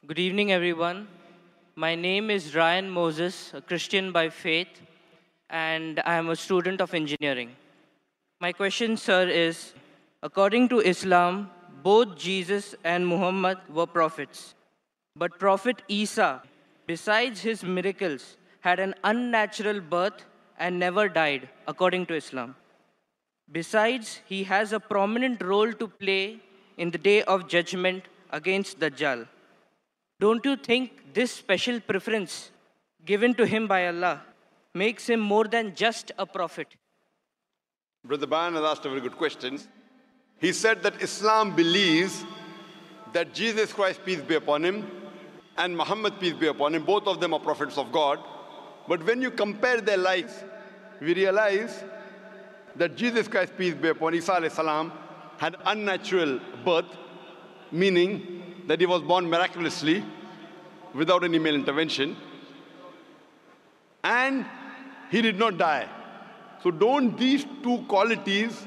Good evening, everyone. My name is Ryan Moses, a Christian by faith, and I am a student of engineering. My question, sir, is according to Islam, both Jesus and Muhammad were prophets. But Prophet Isa, besides his miracles, had an unnatural birth and never died, according to Islam. Besides, he has a prominent role to play in the day of judgment against Dajjal. Don't you think this special preference given to him by Allah makes him more than just a prophet? Brother Bayan has asked a very good question. He said that Islam believes that Jesus Christ, peace be upon him, and Muhammad, peace be upon him, both of them are prophets of God. But when you compare their lives, we realize that Jesus Christ, peace be upon Isa alayhi salam, had unnatural birth, meaning that he was born miraculously without any male intervention, and he did not die. So don't these two qualities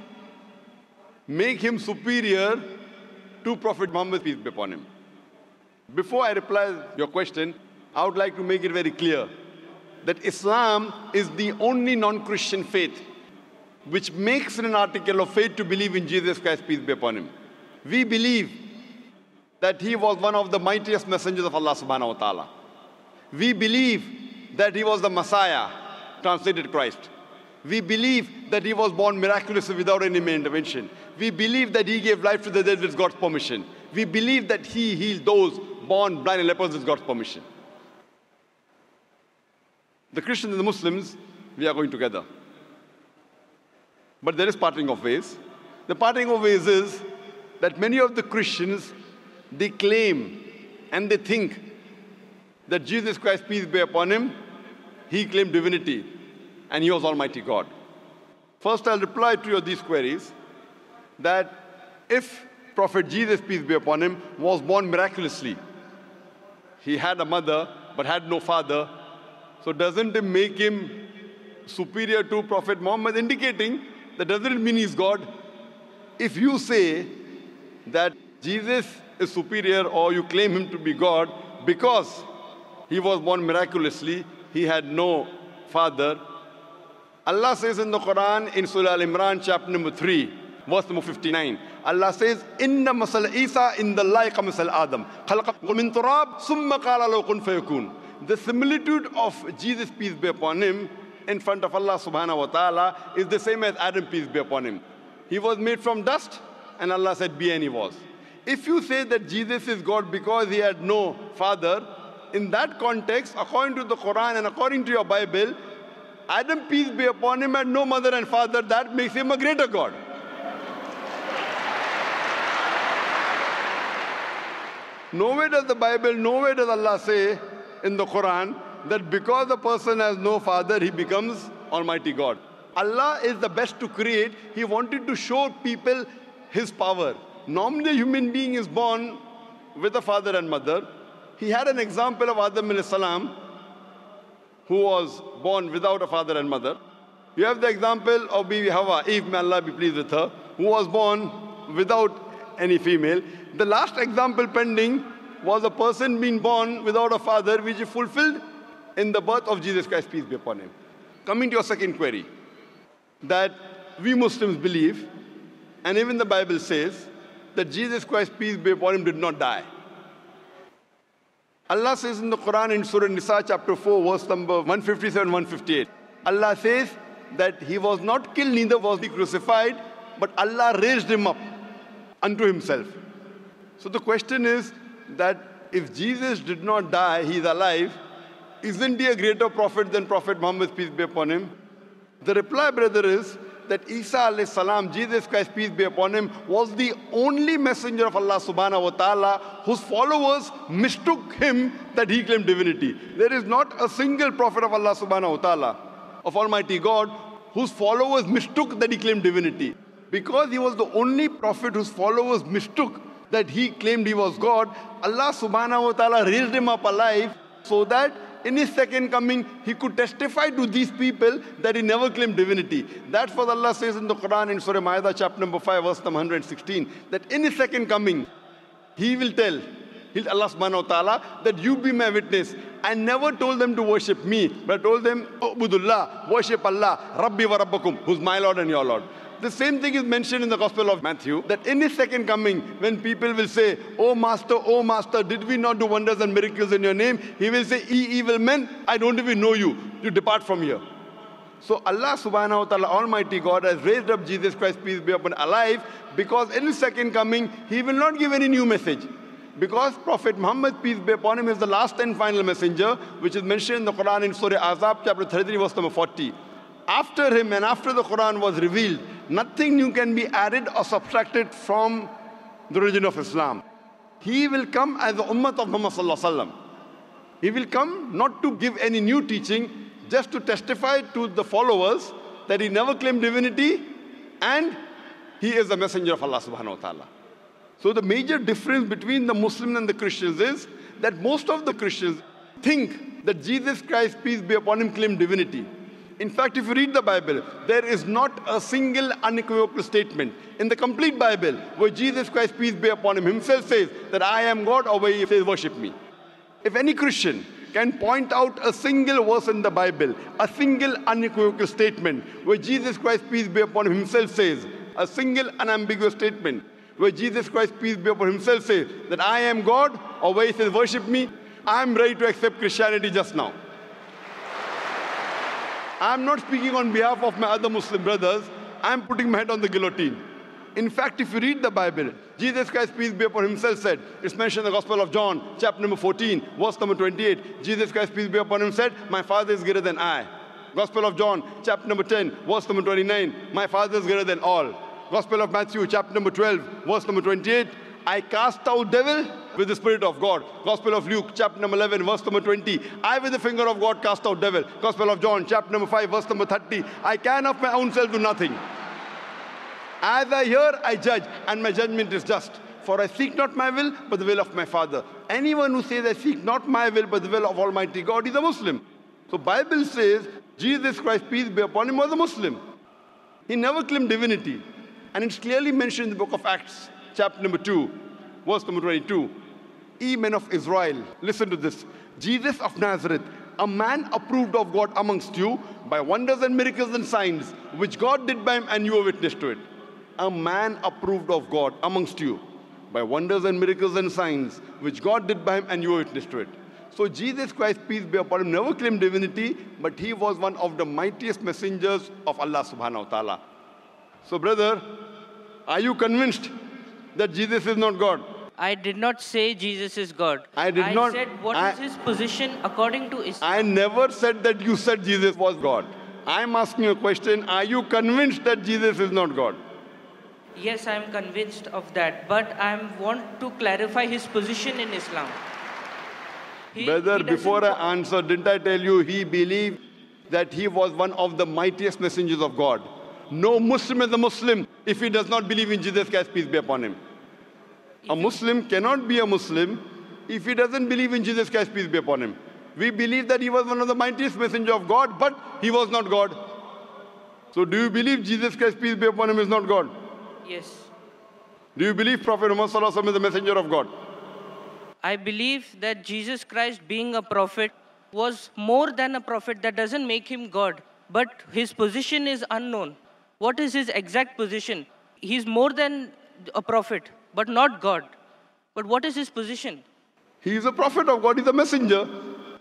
make him superior to Prophet Muhammad, peace be upon him? Before I reply your question, I would like to make it very clear that Islam is the only non-Christian faith which makes it an article of faith to believe in Jesus Christ, peace be upon him. We believe that he was one of the mightiest messengers of Allah subhanahu wa ta'ala. We believe that he was the Messiah, translated Christ. We believe that he was born miraculously without any male intervention. We believe that he gave life to the dead with God's permission. We believe that he healed those born blind and lepers with God's permission. The Christians and the Muslims, we are going together. But there is parting of ways. The parting of ways is that many of the Christians, they claim and they think that Jesus Christ, peace be upon him, he claimed divinity and he was Almighty God. First, I'll reply to these queries that if Prophet Jesus, peace be upon him, was born miraculously, he had a mother but had no father, so doesn't it make him superior to Prophet Muhammad, indicating that doesn't mean he's God? If you say that Jesus is superior or you claim him to be God because he was born miraculously, he had no father. Allah says in the Quran in Surah Al-Imran chapter number 3, verse number 59, Allah says, Inna masal Isa in the like masal Adam. Khalaqahu min turab, summa qala lahu kun fayakun. The similitude of Jesus, peace be upon him, in front of Allah subhanahu wa ta'ala is the same as Adam, peace be upon him. He was made from dust and Allah said, be, and he was. If you say that Jesus is God because he had no father, in that context, according to the Quran and according to your Bible, Adam, peace be upon him, had no mother and father. That makes him a greater God. Nowhere does the Bible, nowhere does Allah say in the Quran that because a person has no father, he becomes Almighty God. Allah is the best to create. He wanted to show people his power. Normally, a human being is born with a father and mother. He had an example of Adam alayhi salam, who was born without a father and mother. You have the example of Bibi Hawa, Eve, may Allah be pleased with her, who was born without any female. The last example pending was a person being born without a father, which is fulfilled in the birth of Jesus Christ, peace be upon him. Coming to your second query, that we Muslims believe, and even the Bible says, that Jesus Christ, peace be upon him, did not die. Allah says in the Quran in Surah Nisa chapter 4, verse number 157, 158, Allah says that he was not killed, neither was he crucified, but Allah raised him up unto himself. So the question is that if Jesus did not die, he is alive, isn't he a greater prophet than Prophet Muhammad, peace be upon him? The reply, brother, is that Isa alayhi salam, Jesus Christ, peace be upon him, was the only messenger of Allah subhanahu wa ta'ala whose followers mistook him that he claimed divinity. There is not a single prophet of Allah subhanahu wa ta'ala, of Almighty God, whose followers mistook that he claimed divinity. Because he was the only prophet whose followers mistook that he claimed he was God, Allah subhanahu wa ta'ala raised him up alive so that in his second coming, he could testify to these people that he never claimed divinity. That's what Allah says in the Quran in Surah Ma'idah chapter number 5, verse number 116, that in his second coming, he will tell Allah subhanahu wa ta'ala, that you be my witness. I never told them to worship me, but I told them, Ubudullah, worship Allah, Rabbi wa Rabbakum, who's my Lord and your Lord. The same thing is mentioned in the Gospel of Matthew, that in his second coming, when people will say, oh Master, did we not do wonders and miracles in your name? He will say, ye evil men, I don't even know you. You depart from here. So Allah subhanahu wa ta'ala, Almighty God, has raised up Jesus Christ, peace be upon him, alive, because in his second coming, he will not give any new message. Because Prophet Muhammad, peace be upon him, is the last and final messenger, which is mentioned in the Quran in Surah Azab, chapter 33, verse number 40. After him and after the Quran was revealed, nothing new can be added or subtracted from the religion of Islam. He will come as the ummah of Muhammad sallallahu alaihi wasallam. He will come not to give any new teaching, just to testify to the followers that he never claimed divinity and he is a messenger of Allah subhanahu wa ta'ala. So the major difference between the Muslims and the Christians is that most of the Christians think that Jesus Christ, peace be upon him, claimed divinity. In fact, if you read the Bible, there is not a single unequivocal statement in the complete Bible where Jesus Christ, peace be upon him, himself says that I am God, or where he says worship me. If any Christian can point out a single verse in the Bible, a single unequivocal statement where Jesus Christ, peace be upon him, himself says, a single unambiguous statement where Jesus Christ, peace be upon him, himself says that I am God, or where he says worship me, I am ready to accept Christianity just now. I am not speaking on behalf of my other Muslim brothers. I am putting my head on the guillotine. In fact, if you read the Bible, Jesus Christ, peace be upon him, himself said, it's mentioned in the Gospel of John, chapter number 14, verse number 28. Jesus Christ, peace be upon him, said, my Father is greater than I. Gospel of John, chapter number 10, verse number 29, my Father is greater than all. Gospel of Matthew, chapter number 12, verse number 28, I cast out devil with the Spirit of God. Gospel of Luke, chapter number 11, verse number 20, I with the finger of God cast out devil. Gospel of John, chapter number 5, verse number 30, I can of my own self do nothing. As I hear, I judge, and my judgment is just. For I seek not my will, but the will of my Father. Anyone who says, I seek not my will, but the will of Almighty God, is a Muslim. So Bible says, Jesus Christ, peace be upon him, was a Muslim. He never claimed divinity. And it's clearly mentioned in the book of Acts, chapter number 2, verse number 22. Ye men of Israel, listen to this. Jesus of Nazareth, a man approved of God amongst you by wonders and miracles and signs, which God did by him, and you are witness to it. A man approved of God amongst you by wonders and miracles and signs, which God did by him, and you are witness to it. So Jesus Christ, peace be upon him, never claimed divinity, but he was one of the mightiest messengers of Allah subhanahu wa ta'ala. So brother, are you convinced that Jesus is not God? I did not say Jesus is God. I said what is his position according to Islam. I never said that you said Jesus was God. I'm asking you a question. Are you convinced that Jesus is not God? Yes, I am convinced of that, but I want to clarify his position in Islam. Brother, before I answer, didn't I tell you he believed that he was one of the mightiest messengers of God? No Muslim is a Muslim if he does not believe in Jesus Christ, peace be upon him. A Muslim cannot be a Muslim if he doesn't believe in Jesus Christ, peace be upon him. We believe that he was one of the mightiest messengers of God, but he was not God. So do you believe Jesus Christ, peace be upon him, is not God? Yes. Do you believe Prophet Muhammad sallallahu alaihi wasallam is the messenger of God? I believe that Jesus Christ, being a prophet, was more than a prophet. That doesn't make him God, but his position is unknown. What is his exact position? He's more than a prophet, but not God. But what is his position? He is a prophet of God, he's a messenger.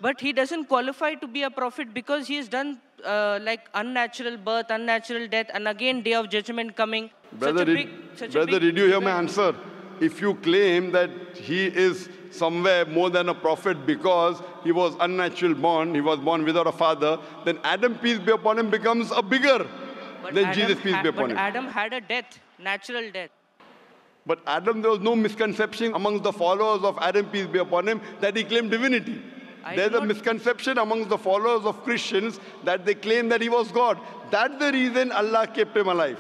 But he doesn't qualify to be a prophet because he has done like unnatural birth, unnatural death, and again day of judgment coming. Brother, did you hear my answer? If you claim that he is somewhere more than a prophet because he was unnatural born, he was born without a father, then Adam, peace be upon him, becomes a bigger than Jesus, peace be upon him. But Adam had a death, natural death. But Adam, there was no misconception amongst the followers of Adam, peace be upon him, that he claimed divinity. There's a misconception amongst the followers of Christians that they claim that he was God. That's the reason Allah kept him alive.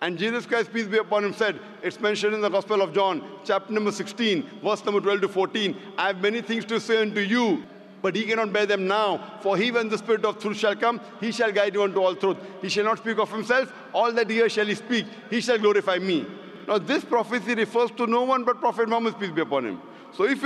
And Jesus Christ, peace be upon him, said, it's mentioned in the Gospel of John, chapter number 16, verse number 12 to 14, I have many things to say unto you, but he cannot bear them now. For he, when the Spirit of truth shall come, he shall guide you unto all truth. He shall not speak of himself, all that he hears shall he speak. He shall glorify me. Now this prophecy refers to no one but Prophet Muhammad, peace be upon him. So if